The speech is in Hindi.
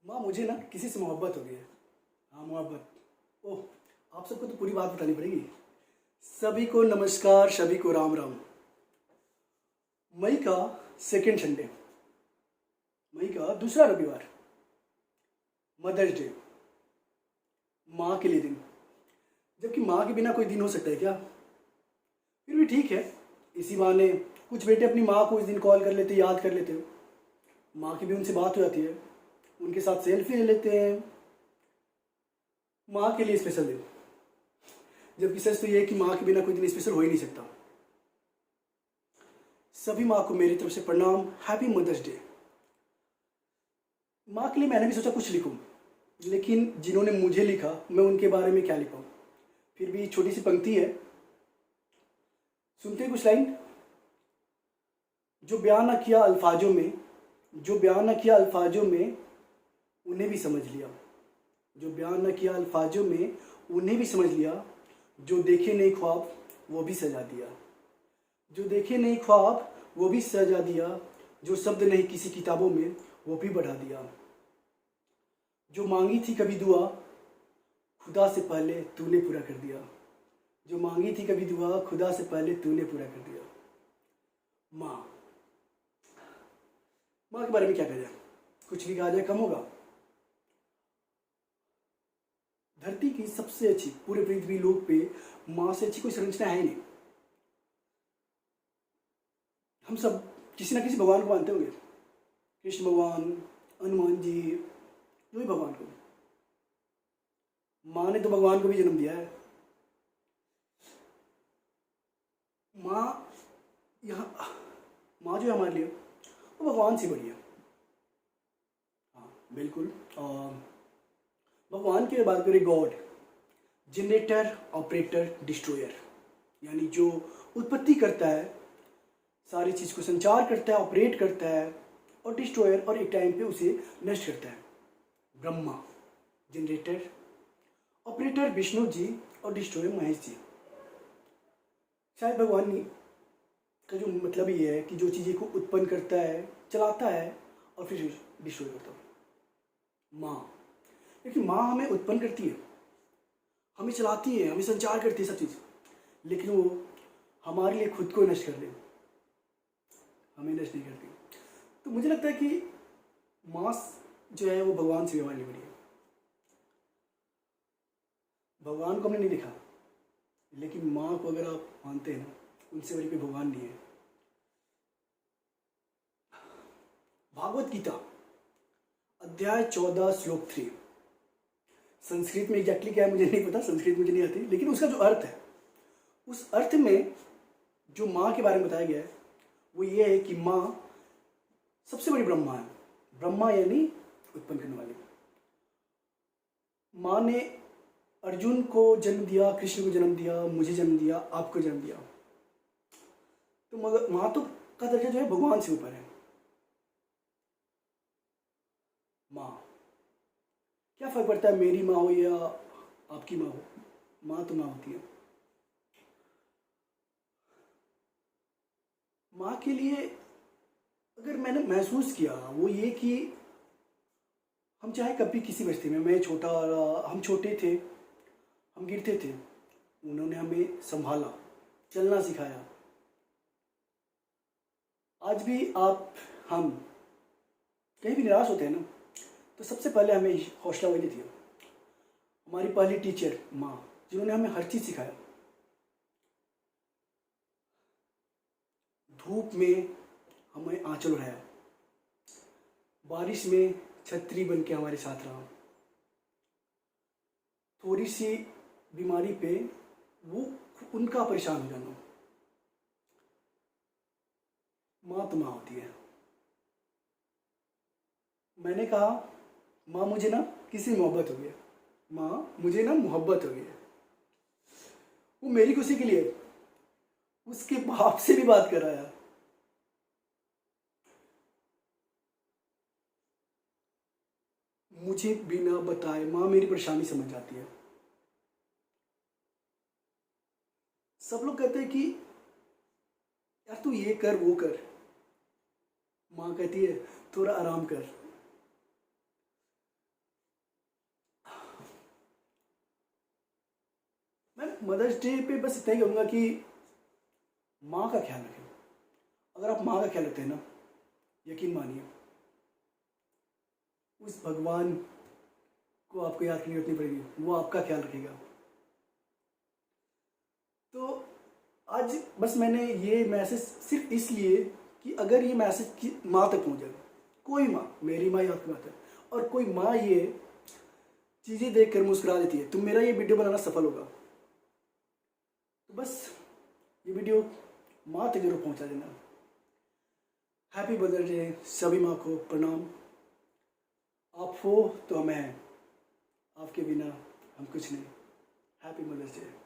माँ मुझे ना किसी से मोहब्बत हो गई है। हाँ मोहब्बत। ओह, आप सबको तो पूरी बात बतानी पड़ेगी। सभी को नमस्कार, सभी को राम राम। मई का सेकेंड संडे, मई का दूसरा रविवार, मदर्स डे, माँ के लिए दिन। जबकि माँ के बिना कोई दिन हो सकता है क्या? फिर भी ठीक है, इसी बहाने कुछ बेटे अपनी माँ को इस दिन कॉल कर लेते, याद कर लेते हो। माँ की भी उनसे बात हो जाती है, उनके साथ सेल्फी ले लेते हैं। माँ के लिए स्पेशल दिन। जबकि सच तो ये है कि माँ के बिना कोई दिन स्पेशल हो ही नहीं सकता। सभी माँ को मेरी तरफ से प्रणाम, हैप्पी मदर्स डे। माँ के लिए मैंने भी सोचा कुछ लिखूं, लेकिन जिन्होंने मुझे लिखा मैं उनके बारे में क्या लिखूं। फिर भी छोटी सी पंक्ति है, सुनते हैं कुछ लाइन। जो बयान न किया अल्फाजों में, जो बयान न किया अल्फाजों में, उन्हें भी समझ लिया। जो बयान न किया अल्फाजों में, उन्हें भी समझ लिया। जो देखे नहीं ख्वाब वो भी सजा दिया। जो देखे नहीं ख्वाब वो भी सजा दिया। जो शब्द नहीं किसी किताबों में वो भी बढ़ा दिया। जो मांगी थी कभी दुआ खुदा से पहले तूने पूरा कर दिया। जो मांगी थी कभी दुआ खुदा से पहले तूने पूरा कर दिया। माँ, माँ के बारे में क्या कह जाए, कुछ भी कहा जाए कम होगा। धरती की सबसे अच्छी, पूरे पृथ्वी लोक पे माँ से अच्छी कोई संरचना है ही नहीं। हम सब किसी ना किसी भगवान को मानते होंगे, कृष्ण भगवान, हनुमान जी, जो भी भगवान को। माँ ने तो भगवान को भी जन्म दिया है। माँ यहाँ, माँ जो है हमारे लिए वो भगवान से बड़ी है। हाँ बिल्कुल। भगवान की बात करें, गॉड, जनरेटर, ऑपरेटर, डिस्ट्रॉयर, यानी जो उत्पत्ति करता है, सारी चीज़ को संचार करता है, ऑपरेट करता है, और डिस्ट्रॉयर, और एक टाइम पे उसे नष्ट करता है। ब्रह्मा, जनरेटर, ऑपरेटर विष्णु जी, और डिस्ट्रॉयर महेश जी। शायद भगवान का जो मतलब ये है कि जो चीज़ें को उत्पन्न करता है, चलाता है, और फिर डिस्ट्रॉय करता है। माँ, क्योंकि माँ हमें उत्पन्न करती है, हमें चलाती है, हमें संचार करती है, सब चीज़, लेकिन वो हमारे लिए खुद को नष्ट कर दे, हमें नष्ट नहीं करती। तो मुझे लगता है कि माँ जो है वो भगवान से व्यवहार नहीं बड़ी है। भगवान को हमने नहीं देखा, लेकिन माँ को अगर आप मानते हैं ना, उनसे बड़ी कोई भगवान नहीं है। भागवत गीता अध्याय 14 श्लोक 3। संस्कृत में एग्जैक्टली क्या है मुझे नहीं पता, संस्कृत मुझे नहीं आती, लेकिन उसका जो अर्थ है, उस अर्थ में जो माँ के बारे में बताया गया है वो ये है कि माँ सबसे बड़ी ब्रह्मा है। ब्रह्मा यानी उत्पन्न करने वाली। माँ ने अर्जुन को जन्म दिया, कृष्ण को जन्म दिया, मुझे जन्म दिया, आपको जन्म दिया। तो मगर माँ तो का दर्जा जो है भगवान से ऊपर है। माँ, क्या फर्क पड़ता है मेरी माँ हो या आपकी माँ हो, माँ तो माँ होती है। माँ के लिए अगर मैंने महसूस किया वो ये कि हम चाहे कभी किसी बस्ती में, मैं छोटा, हम छोटे थे, हम गिरते थे, उन्होंने हमें संभाला, चलना सिखाया। आज भी आप, हम कहीं भी निराश होते हैं ना, तो सबसे पहले हमें हौसला वही देती है, हमारी पहली टीचर माँ, जिन्होंने हमें हर चीज़ सिखाया। धूप में हमें आंचल उड़ाया, बारिश में छतरी बन के हमारे साथ रहा, थोड़ी सी बीमारी पे वो उनका परेशान हो जाना। माँ तो माँ होती है। मैंने कहा माँ मुझे ना किसी मोहब्बत हो गई है, माँ मुझे ना मोहब्बत हो गई है। वो मेरी खुशी के लिए उसके बाप से भी बात कर रहा है। मुझे बिना बताए माँ मेरी परेशानी समझ जाती है। सब लोग कहते हैं कि यार तू ये कर वो कर, माँ कहती है थोड़ा आराम कर। मदर्स डे पे बस इतना ही कहूँगा कि माँ का ख्याल रखें। अगर आप माँ का ख्याल रखते हैं ना, यकीन मानिए उस भगवान को आपको याद करनी नहीं पड़ेगी, वो आपका ख्याल रखेगा। तो आज बस मैंने ये मैसेज सिर्फ इसलिए कि अगर ये मैसेज की माँ तक पहुँच जाए, कोई माँ, मेरी माँ या आपकी माँ तक, और कोई माँ ये चीज़ें देखकर मुस्कुरा देती है, तो मेरा ये वीडियो बनाना सफल होगा। तो बस ये वीडियो माँ तक जरूर पहुँचा देना। हैप्पी मदर्स डे, सभी माँ को प्रणाम। आप हो तो हम हैं, आपके बिना हम कुछ नहीं। Happy mother's day.